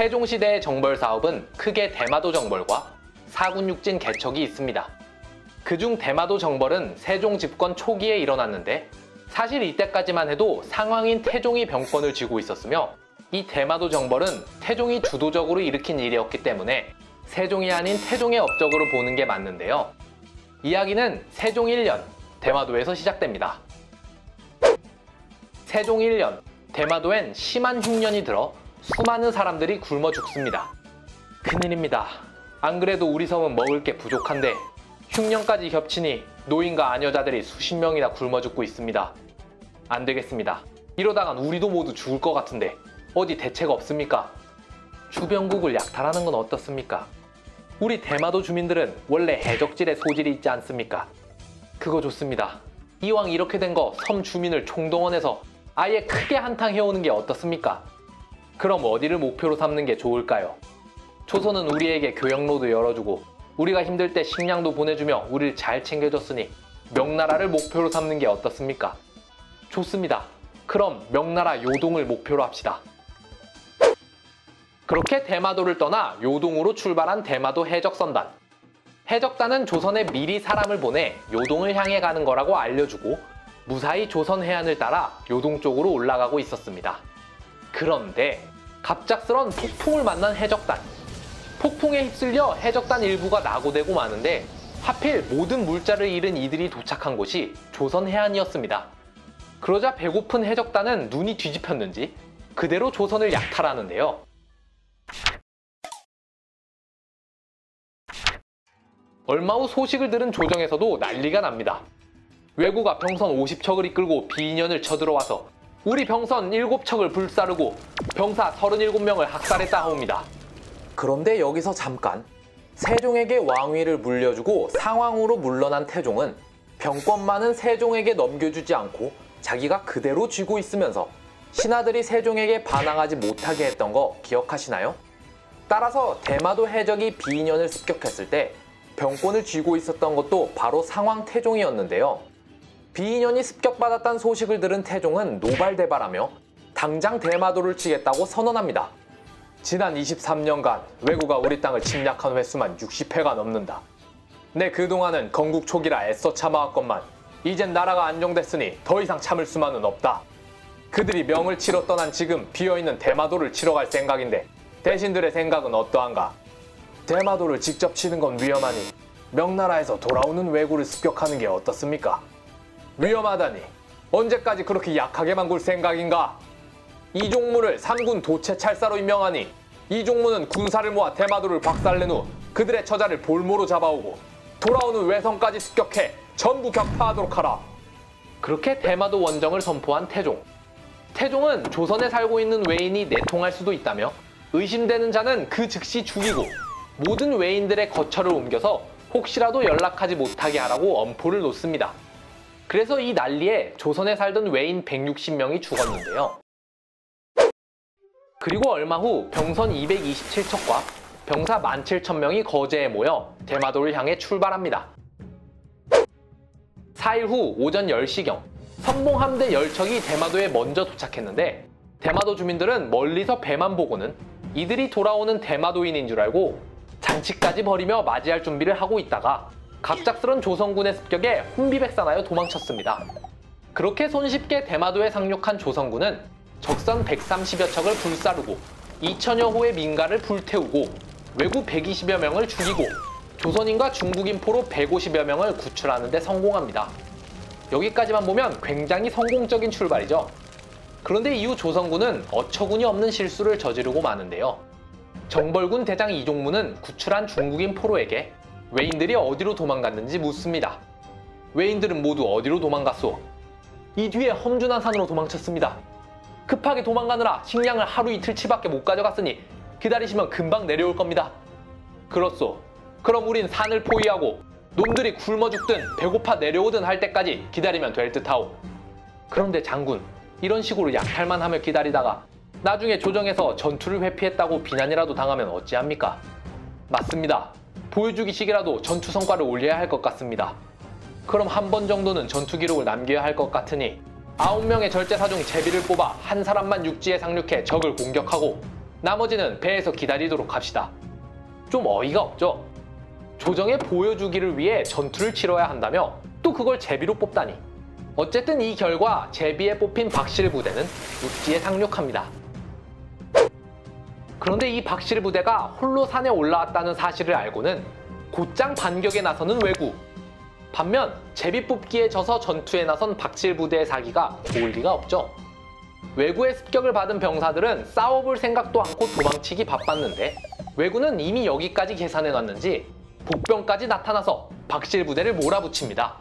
세종시대의 정벌 사업은 크게 대마도 정벌과 사군육진 개척이 있습니다. 그중 대마도 정벌은 세종 집권 초기에 일어났는데 사실 이때까지만 해도 상왕인 태종이 병권을 쥐고 있었으며 이 대마도 정벌은 태종이 주도적으로 일으킨 일이었기 때문에 세종이 아닌 태종의 업적으로 보는 게 맞는데요. 이야기는 세종 1년 대마도에서 시작됩니다. 세종 1년 대마도엔 심한 흉년이 들어 수많은 사람들이 굶어 죽습니다. 큰일입니다. 안 그래도 우리 섬은 먹을 게 부족한데 흉년까지 겹치니 노인과 아녀자들이 수십 명이나 굶어 죽고 있습니다. 안 되겠습니다. 이러다간 우리도 모두 죽을 것 같은데 어디 대책 없습니까? 주변국을 약탈하는 건 어떻습니까? 우리 대마도 주민들은 원래 해적질에 소질이 있지 않습니까? 그거 좋습니다. 이왕 이렇게 된 거 섬 주민을 총동원해서 아예 크게 한탕 해오는 게 어떻습니까? 그럼 어디를 목표로 삼는 게 좋을까요? 조선은 우리에게 교역로도 열어주고 우리가 힘들 때 식량도 보내주며 우리를 잘 챙겨줬으니 명나라를 목표로 삼는 게 어떻습니까? 좋습니다. 그럼 명나라 요동을 목표로 합시다. 그렇게 대마도를 떠나 요동으로 출발한 대마도 해적선단. 해적단은 조선에 미리 사람을 보내 요동을 향해 가는 거라고 알려주고 무사히 조선 해안을 따라 요동 쪽으로 올라가고 있었습니다. 그런데 갑작스런 폭풍을 만난 해적단. 폭풍에 휩쓸려 해적단 일부가 낙오되고 마는데 하필 모든 물자를 잃은 이들이 도착한 곳이 조선 해안이었습니다. 그러자 배고픈 해적단은 눈이 뒤집혔는지 그대로 조선을 약탈하는데요. 얼마 후 소식을 들은 조정에서도 난리가 납니다. 왜구가 병선 50척을 이끌고 비인연을 쳐들어와서 우리 병선 7척을 불사르고 병사 37명을 학살했다 하옵니다. 그런데 여기서 잠깐, 세종에게 왕위를 물려주고 상왕으로 물러난 태종은 병권만은 세종에게 넘겨주지 않고 자기가 그대로 쥐고 있으면서 신하들이 세종에게 반항하지 못하게 했던 거 기억하시나요? 따라서 대마도 해적이 비인연을 습격했을 때 병권을 쥐고 있었던 것도 바로 상왕 태종이었는데요. 비인연이 습격받았다는 소식을 들은 태종은 노발대발하며 당장 대마도를 치겠다고 선언합니다. 지난 23년간 왜구가 우리 땅을 침략한 횟수만 60회가 넘는다. 내 그동안은 건국 초기라 애써 참아왔건만 이젠 나라가 안정됐으니 더 이상 참을 수만은 없다. 그들이 명을 치러 떠난 지금 비어있는 대마도를 치러 갈 생각인데 대신들의 생각은 어떠한가? 대마도를 직접 치는 건 위험하니 명나라에서 돌아오는 왜구를 습격하는 게 어떻습니까? 위험하다니 언제까지 그렇게 약하게만 굴 생각인가? 이종무를 삼군 도채찰사로 임명하니 이종무는 군사를 모아 대마도를 박살낸 후 그들의 처자를 볼모로 잡아오고 돌아오는 왜성까지 습격해 전부 격파하도록 하라. 그렇게 대마도 원정을 선포한 태종. 태종은 조선에 살고 있는 외인이 내통할 수도 있다며 의심되는 자는 그 즉시 죽이고 모든 외인들의 거처를 옮겨서 혹시라도 연락하지 못하게 하라고 엄포를 놓습니다. 그래서 이 난리에 조선에 살던 외인 160명이 죽었는데요. 그리고 얼마 후 병선 227척과 병사 17,000명이 거제에 모여 대마도를 향해 출발합니다. 4일 후 오전 10시경 선봉 함대 10척이 대마도에 먼저 도착했는데 대마도 주민들은 멀리서 배만 보고는 이들이 돌아오는 대마도인인 줄 알고 잔치까지 벌이며 맞이할 준비를 하고 있다가 갑작스런 조선군의 습격에 혼비백산하여 도망쳤습니다. 그렇게 손쉽게 대마도에 상륙한 조선군은 적선 130여 척을 불사르고 2천여 호의 민가를 불태우고 왜구 120여 명을 죽이고 조선인과 중국인 포로 150여 명을 구출하는 데 성공합니다. 여기까지만 보면 굉장히 성공적인 출발이죠. 그런데 이후 조선군은 어처구니 없는 실수를 저지르고 마는데요. 정벌군 대장 이종무는 구출한 중국인 포로에게 외인들이 어디로 도망갔는지 묻습니다. 외인들은 모두 어디로 도망갔소? 이 뒤에 험준한 산으로 도망쳤습니다. 급하게 도망가느라 식량을 하루 이틀치밖에 못 가져갔으니 기다리시면 금방 내려올 겁니다. 그렇소. 그럼 우린 산을 포위하고 놈들이 굶어 죽든 배고파 내려오든 할 때까지 기다리면 될 듯하오. 그런데 장군, 이런 식으로 약탈만 하며 기다리다가 나중에 조정에서 전투를 회피했다고 비난이라도 당하면 어찌합니까? 맞습니다. 보여주기식이라도 전투 성과를 올려야 할 것 같습니다. 그럼 한 번 정도는 전투 기록을 남겨야 할 것 같으니 9명의 절제사 중 제비를 뽑아 한 사람만 육지에 상륙해 적을 공격하고 나머지는 배에서 기다리도록 합시다. 좀 어이가 없죠? 조정에 보여주기를 위해 전투를 치러야 한다며 또 그걸 제비로 뽑다니. 어쨌든 이 결과 제비에 뽑힌 박실 부대는 육지에 상륙합니다. 그런데 이 박실 부대가 홀로 산에 올라왔다는 사실을 알고는 곧장 반격에 나서는 왜구. 반면 제비 뽑기에 져서 전투에 나선 박실 부대의 사기가 좋을 리가 없죠. 왜구의 습격을 받은 병사들은 싸워볼 생각도 않고 도망치기 바빴는데 왜구는 이미 여기까지 계산해놨는지 복병까지 나타나서 박실 부대를 몰아붙입니다.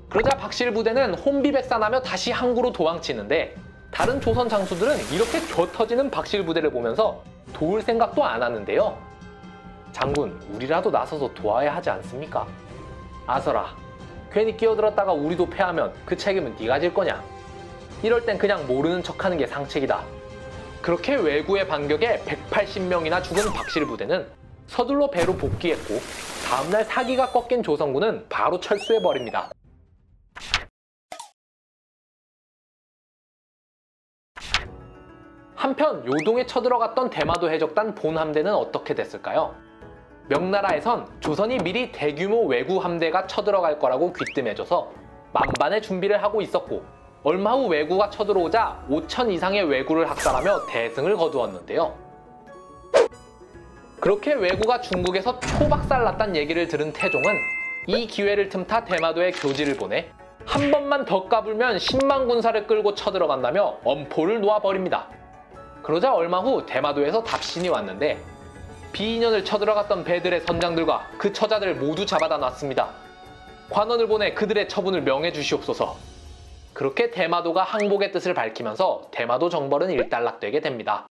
그러자 박실 부대는 혼비백산하며 다시 항구로 도망치는데 다른 조선 장수들은 이렇게 겨 터지는 박실 부대를 보면서 도울 생각도 안 하는데요. 장군, 우리라도 나서서 도와야 하지 않습니까? 아서라, 괜히 끼어들었다가 우리도 패하면 그 책임은 네가 질 거냐? 이럴 땐 그냥 모르는 척하는 게 상책이다. 그렇게 왜구의 반격에 180명이나 죽은 박실 부대는 서둘러 배로 복귀했고 다음날 사기가 꺾인 조선군은 바로 철수해버립니다. 한편 요동에 쳐들어갔던 대마도 해적단 본 함대는 어떻게 됐을까요? 명나라에선 조선이 미리 대규모 왜구 함대가 쳐들어갈 거라고 귀뜸해줘서 만반의 준비를 하고 있었고 얼마 후 왜구가 쳐들어오자 5천 이상의 왜구를 학살하며 대승을 거두었는데요. 그렇게 왜구가 중국에서 초박살났단 얘기를 들은 태종은 이 기회를 틈타 대마도에 교지를 보내 한 번만 더 까불면 10만 군사를 끌고 쳐들어간다며 엄포를 놓아버립니다. 그러자 얼마 후 대마도에서 답신이 왔는데 비인연을 쳐들어갔던 배들의 선장들과 그 처자들 모두 잡아다 놨습니다. 관원을 보내 그들의 처분을 명해 주시옵소서. 그렇게 대마도가 항복의 뜻을 밝히면서 대마도 정벌은 일단락되게 됩니다.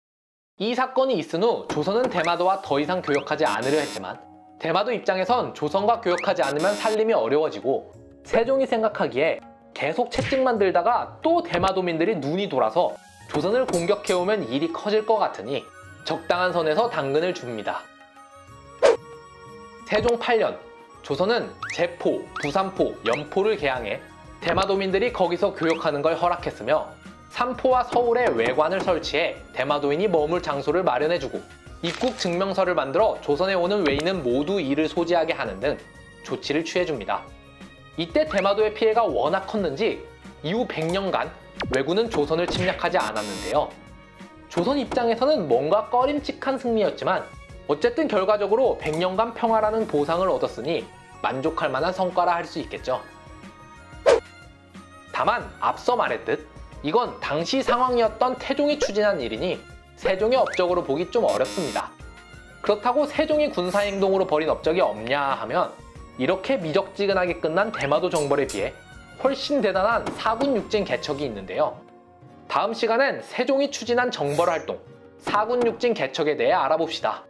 이 사건이 있은 후 조선은 대마도와 더 이상 교역하지 않으려 했지만 대마도 입장에선 조선과 교역하지 않으면 살림이 어려워지고 세종이 생각하기에 계속 채찍만 들다가 또 대마도민들이 눈이 돌아서 조선을 공격해오면 일이 커질 것 같으니 적당한 선에서 당근을 줍니다. 세종 8년, 조선은 제포, 부산포, 연포를 개항해 대마도민들이 거기서 교역하는 걸 허락했으며 삼포와 서울에 외관을 설치해 대마도인이 머물 장소를 마련해주고 입국 증명서를 만들어 조선에 오는 외인은 모두 이를 소지하게 하는 등 조치를 취해줍니다. 이때 대마도의 피해가 워낙 컸는지 이후 100년간 왜구는 조선을 침략하지 않았는데요. 조선 입장에서는 뭔가 꺼림칙한 승리였지만 어쨌든 결과적으로 100년간 평화라는 보상을 얻었으니 만족할 만한 성과라 할 수 있겠죠. 다만 앞서 말했듯 이건 당시 상황이었던 태종이 추진한 일이니 세종의 업적으로 보기 좀 어렵습니다. 그렇다고 세종이 군사행동으로 벌인 업적이 없냐 하면 이렇게 미적지근하게 끝난 대마도 정벌에 비해 훨씬 대단한 사군 육진 개척이 있는데요. 다음 시간엔 세종이 추진한 정벌 활동, 사군 육진 개척에 대해 알아봅시다.